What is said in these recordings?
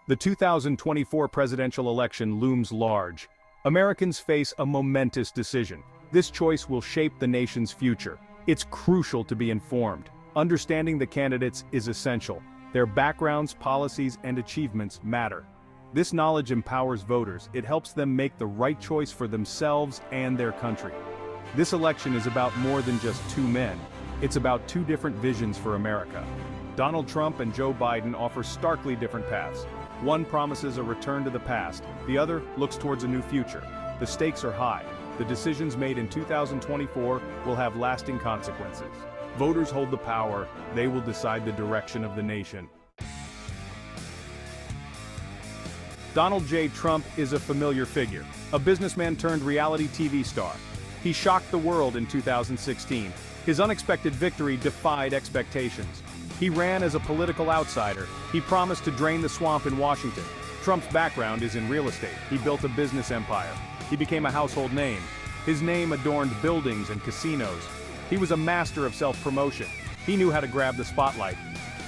The 2024 presidential election looms large. Americans face a momentous decision. This choice will shape the nation's future. It's crucial to be informed. Understanding the candidates is essential. Their backgrounds, policies, and achievements matter. This knowledge empowers voters. It helps them make the right choice for themselves and their country. This election is about more than just two men. It's about two different visions for America. Donald Trump and Joe Biden offer starkly different paths. One promises a return to the past, the other looks towards a new future. The stakes are high. The decisions made in 2024 will have lasting consequences. Voters hold the power. They will decide the direction of the nation. Donald J. Trump is a familiar figure, a businessman turned reality TV star. He shocked the world in 2016. His unexpected victory defied expectations. He ran as a political outsider. He promised to drain the swamp in Washington. Trump's background is in real estate. He built a business empire. He became a household name. His name adorned buildings and casinos. He was a master of self-promotion. He knew how to grab the spotlight.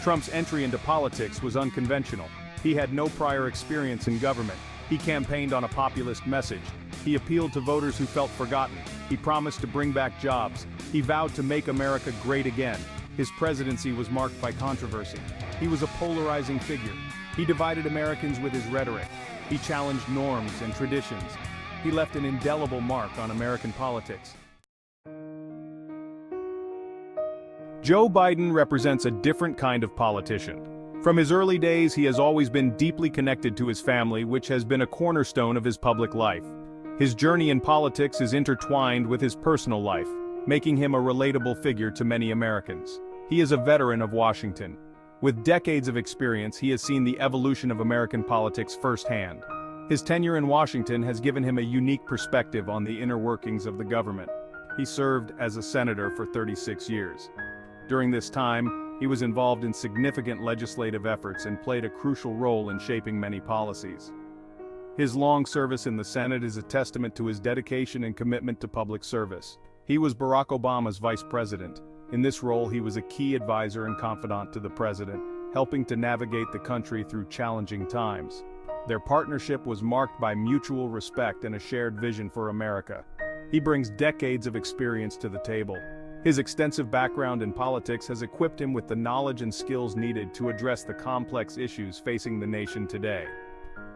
Trump's entry into politics was unconventional. He had no prior experience in government. He campaigned on a populist message. He appealed to voters who felt forgotten. He promised to bring back jobs. He vowed to make America great again. His presidency was marked by controversy. He was a polarizing figure. He divided Americans with his rhetoric. He challenged norms and traditions. He left an indelible mark on American politics. Joe Biden represents a different kind of politician. From his early days, he has always been deeply connected to his family, which has been a cornerstone of his public life. His journey in politics is intertwined with his personal life, making him a relatable figure to many Americans. He is a veteran of Washington. With decades of experience, he has seen the evolution of American politics firsthand. His tenure in Washington has given him a unique perspective on the inner workings of the government. He served as a senator for 36 years. During this time, he was involved in significant legislative efforts and played a crucial role in shaping many policies. His long service in the Senate is a testament to his dedication and commitment to public service. He was Barack Obama's vice president. In this role, he was a key advisor and confidant to the president, helping to navigate the country through challenging times. Their partnership was marked by mutual respect and a shared vision for America. He brings decades of experience to the table. His extensive background in politics has equipped him with the knowledge and skills needed to address the complex issues facing the nation today.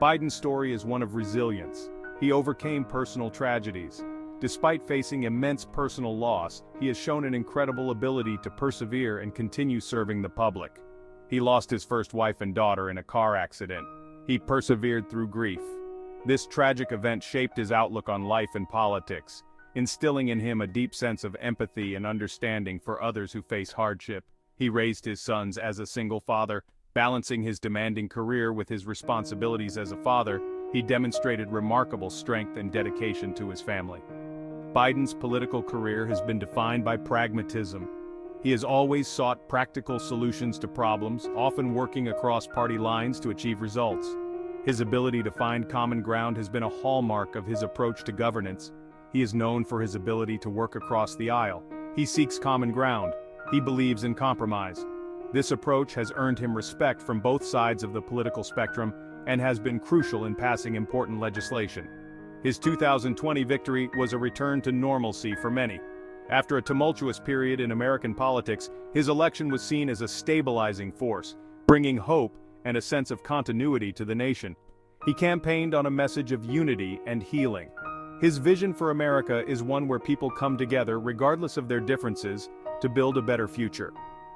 Biden's story is one of resilience. He overcame personal tragedies. Despite facing immense personal loss, he has shown an incredible ability to persevere and continue serving the public. He lost his first wife and daughter in a car accident. He persevered through grief. This tragic event shaped his outlook on life and politics, instilling in him a deep sense of empathy and understanding for others who face hardship. He raised his sons as a single father, balancing his demanding career with his responsibilities as a father. He demonstrated remarkable strength and dedication to his family. Biden's political career has been defined by pragmatism. He has always sought practical solutions to problems, often working across party lines to achieve results. His ability to find common ground has been a hallmark of his approach to governance. He is known for his ability to work across the aisle. He seeks common ground. He believes in compromise. This approach has earned him respect from both sides of the political spectrum and has been crucial in passing important legislation. His 2020 victory was a return to normalcy for many. After a tumultuous period in American politics, his election was seen as a stabilizing force, bringing hope and a sense of continuity to the nation. He campaigned on a message of unity and healing. His vision for America is one where people come together regardless of their differences to build a better future.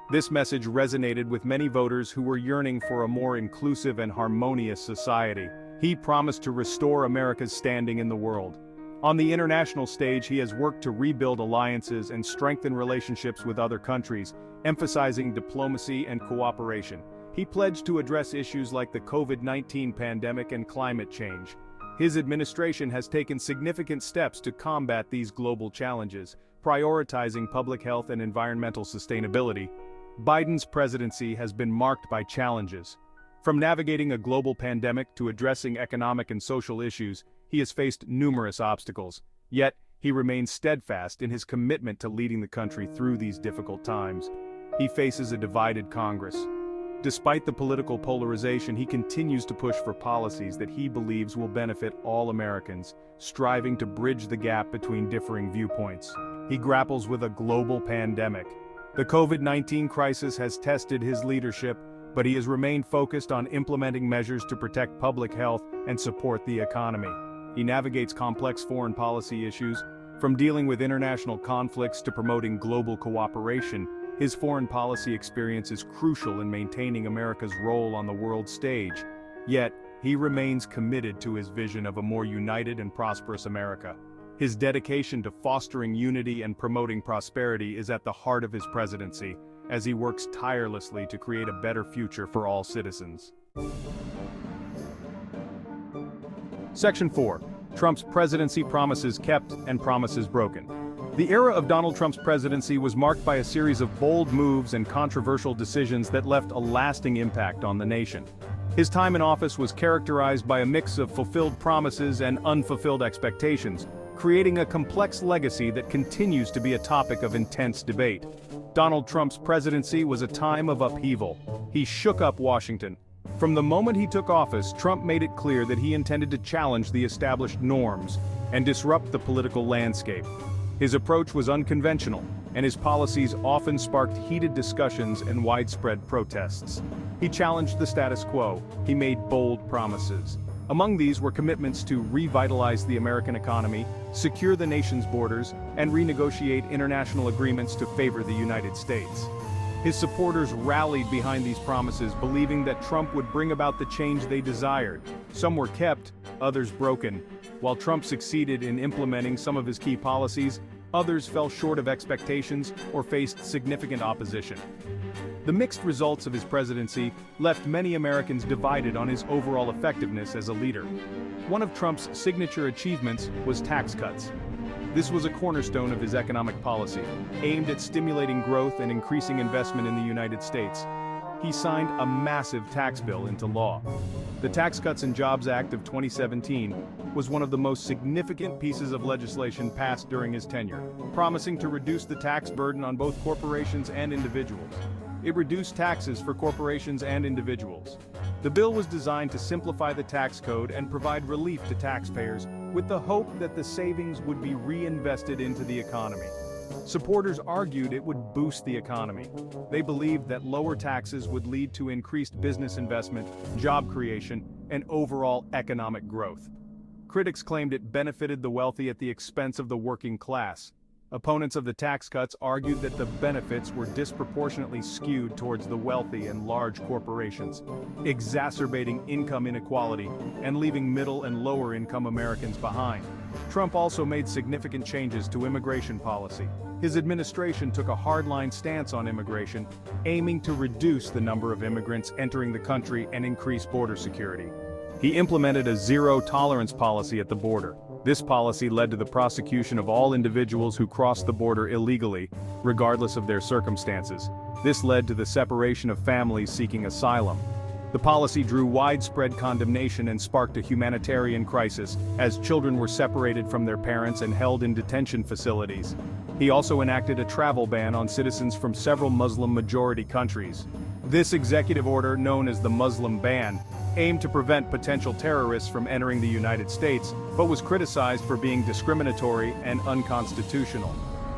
This message resonated with many voters who were yearning for a more inclusive and harmonious society. He promised to restore America's standing in the world. On the international stage, he has worked to rebuild alliances and strengthen relationships with other countries, emphasizing diplomacy and cooperation. He pledged to address issues like the COVID-19 pandemic and climate change. His administration has taken significant steps to combat these global challenges, prioritizing public health and environmental sustainability. Biden's presidency has been marked by challenges. From navigating a global pandemic to addressing economic and social issues, he has faced numerous obstacles. Yet, he remains steadfast in his commitment to leading the country through these difficult times. He faces a divided Congress. Despite the political polarization, he continues to push for policies that he believes will benefit all Americans, striving to bridge the gap between differing viewpoints. He grapples with a global pandemic. The COVID-19 crisis has tested his leadership, but he has remained focused on implementing measures to protect public health and support the economy. He navigates complex foreign policy issues, from dealing with international conflicts to promoting global cooperation. His foreign policy experience is crucial in maintaining America's role on the world stage. Yet, he remains committed to his vision of a more united and prosperous America. His dedication to fostering unity and promoting prosperity is at the heart of his presidency, as he works tirelessly to create a better future for all citizens. Section 4. Trump's presidency: promises kept and promises broken. The era of Donald Trump's presidency was marked by a series of bold moves and controversial decisions that left a lasting impact on the nation. His time in office was characterized by a mix of fulfilled promises and unfulfilled expectations, creating a complex legacy that continues to be a topic of intense debate. Donald Trump's presidency was a time of upheaval. He shook up Washington. From the moment he took office, Trump made it clear that he intended to challenge the established norms and disrupt the political landscape. His approach was unconventional, and his policies often sparked heated discussions and widespread protests. He challenged the status quo. He made bold promises. Among these were commitments to revitalize the American economy, secure the nation's borders, and renegotiate international agreements to favor the United States. His supporters rallied behind these promises, believing that Trump would bring about the change they desired. Some were kept, others broken. While Trump succeeded in implementing some of his key policies, others fell short of expectations or faced significant opposition. The mixed results of his presidency left many Americans divided on his overall effectiveness as a leader. One of Trump's signature achievements was tax cuts. This was a cornerstone of his economic policy, aimed at stimulating growth and increasing investment in the United States. He signed a massive tax bill into law. The Tax Cuts and Jobs Act of 2017 was one of the most significant pieces of legislation passed during his tenure, promising to reduce the tax burden on both corporations and individuals. It reduced taxes for corporations and individuals. The bill was designed to simplify the tax code and provide relief to taxpayers, with the hope that the savings would be reinvested into the economy. Supporters argued it would boost the economy. They believed that lower taxes would lead to increased business investment, job creation, and overall economic growth. Critics claimed it benefited the wealthy at the expense of the working class. Opponents of the tax cuts argued that the benefits were disproportionately skewed towards the wealthy and large corporations, exacerbating income inequality and leaving middle and lower income Americans behind. Trump also made significant changes to immigration policy. His administration took a hardline stance on immigration, aiming to reduce the number of immigrants entering the country and increase border security. He implemented a zero-tolerance policy at the border. This policy led to the prosecution of all individuals who crossed the border illegally, regardless of their circumstances. This led to the separation of families seeking asylum. The policy drew widespread condemnation and sparked a humanitarian crisis, as children were separated from their parents and held in detention facilities. He also enacted a travel ban on citizens from several Muslim-majority countries. This executive order, known as the Muslim ban, aimed to prevent potential terrorists from entering the United States, but was criticized for being discriminatory and unconstitutional.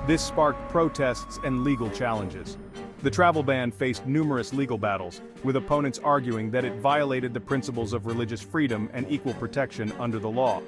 This sparked protests and legal challenges. The travel ban faced numerous legal battles, with opponents arguing that it violated the principles of religious freedom and equal protection under the law.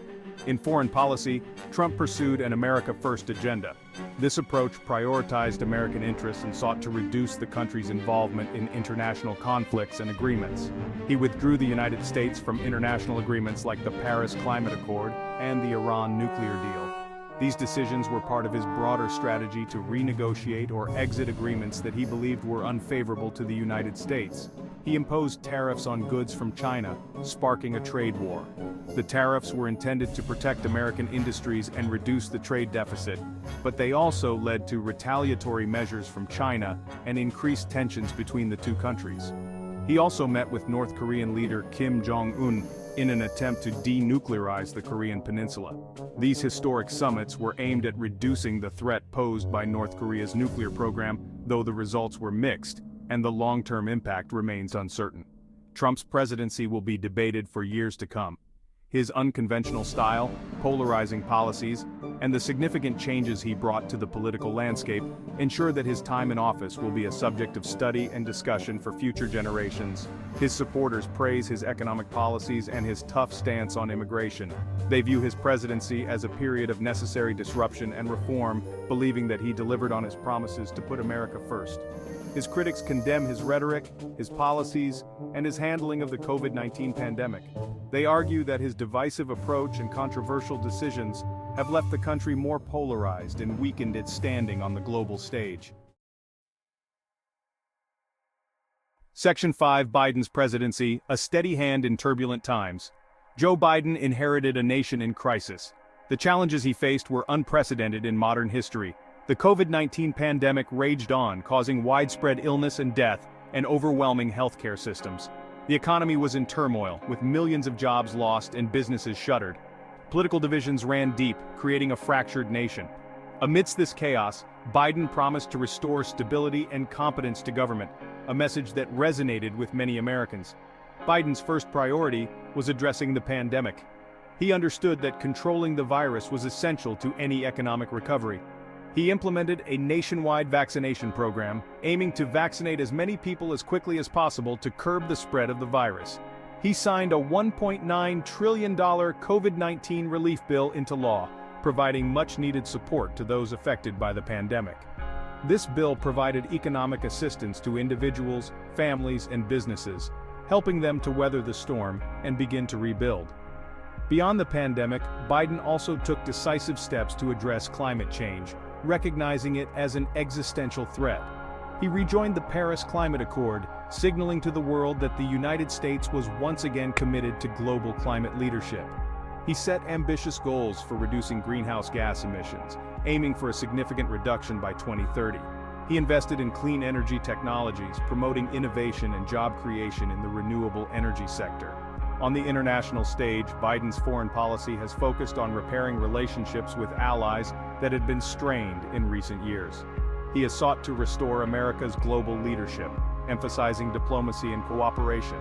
In foreign policy, Trump pursued an America First agenda. This approach prioritized American interests and sought to reduce the country's involvement in international conflicts and agreements. He withdrew the United States from international agreements like the Paris Climate Accord and the Iran nuclear deal. These decisions were part of his broader strategy to renegotiate or exit agreements that he believed were unfavorable to the United States. He imposed tariffs on goods from China, sparking a trade war. The tariffs were intended to protect American industries and reduce the trade deficit, but they also led to retaliatory measures from China and increased tensions between the two countries. He also met with North Korean leader Kim Jong-un in an attempt to denuclearize the Korean peninsula. These historic summits were aimed at reducing the threat posed by North Korea's nuclear program, though the results were mixed, and the long-term impact remains uncertain. Trump's presidency will be debated for years to come. His unconventional style, polarizing policies, and the significant changes he brought to the political landscape ensure that his time in office will be a subject of study and discussion for future generations. His supporters praise his economic policies and his tough stance on immigration. They view his presidency as a period of necessary disruption and reform, believing that he delivered on his promises to put America first. His critics condemn his rhetoric, his policies, and his handling of the COVID-19 pandemic. They argue that his divisive approach and controversial decisions have left the country more polarized and weakened its standing on the global stage. Section 5: Biden's presidency, a steady hand in turbulent times. Joe Biden inherited a nation in crisis. The challenges he faced were unprecedented in modern history. The COVID-19 pandemic raged on, causing widespread illness and death and overwhelming healthcare systems. The economy was in turmoil, with millions of jobs lost and businesses shuttered. Political divisions ran deep, creating a fractured nation. Amidst this chaos, Biden promised to restore stability and competence to government, a message that resonated with many Americans. Biden's first priority was addressing the pandemic. He understood that controlling the virus was essential to any economic recovery. He implemented a nationwide vaccination program, aiming to vaccinate as many people as quickly as possible to curb the spread of the virus. He signed a $1.9 trillion COVID-19 relief bill into law, providing much-needed support to those affected by the pandemic. This bill provided economic assistance to individuals, families, and businesses, helping them to weather the storm and begin to rebuild. Beyond the pandemic, Biden also took decisive steps to address climate change, recognizing it as an existential threat. He rejoined the Paris Climate Accord, signaling to the world that the United States was once again committed to global climate leadership. He set ambitious goals for reducing greenhouse gas emissions, aiming for a significant reduction by 2030. He invested in clean energy technologies, promoting innovation and job creation in the renewable energy sector. On the international stage, Biden's foreign policy has focused on repairing relationships with allies that had been strained in recent years. He has sought to restore America's global leadership, emphasizing diplomacy and cooperation.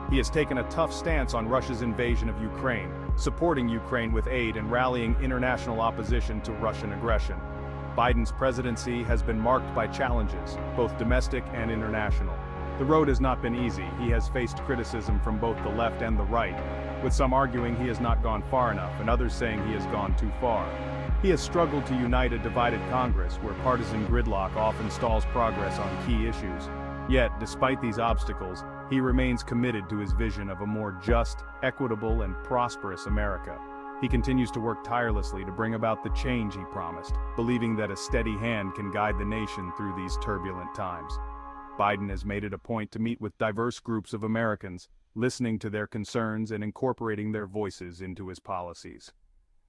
He has taken a tough stance on Russia's invasion of Ukraine, supporting Ukraine with aid and rallying international opposition to Russian aggression. Biden's presidency has been marked by challenges, both domestic and international. The road has not been easy. He has faced criticism from both the left and the right, with some arguing he has not gone far enough and others saying he has gone too far. He has struggled to unite a divided Congress where partisan gridlock often stalls progress on key issues. Yet, despite these obstacles, he remains committed to his vision of a more just, equitable, and prosperous America. He continues to work tirelessly to bring about the change he promised, believing that a steady hand can guide the nation through these turbulent times. Biden has made it a point to meet with diverse groups of Americans, listening to their concerns and incorporating their voices into his policies.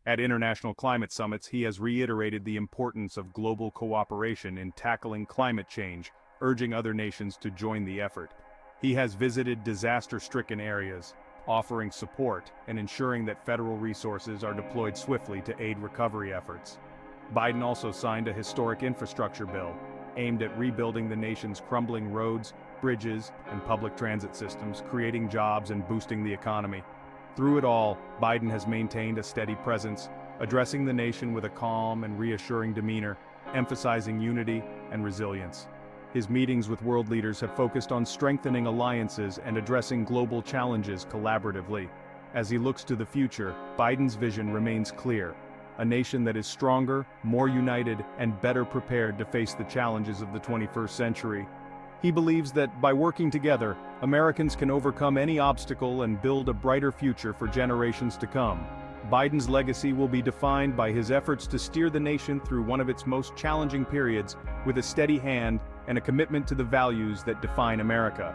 At international climate summits, he has reiterated the importance of global cooperation in tackling climate change, urging other nations to join the effort. He has visited disaster-stricken areas, offering support and ensuring that federal resources are deployed swiftly to aid recovery efforts. Biden also signed a historic infrastructure bill, aimed at rebuilding the nation's crumbling roads, bridges, and public transit systems, creating jobs and boosting the economy. Through it all, Biden has maintained a steady presence, addressing the nation with a calm and reassuring demeanor, emphasizing unity and resilience. His meetings with world leaders have focused on strengthening alliances and addressing global challenges collaboratively. As he looks to the future, Biden's vision remains clear: a nation that is stronger, more united, and better prepared to face the challenges of the 21st century. He believes that by working together, Americans can overcome any obstacle and build a brighter future for generations to come. Biden's legacy will be defined by his efforts to steer the nation through one of its most challenging periods with a steady hand and a commitment to the values that define America.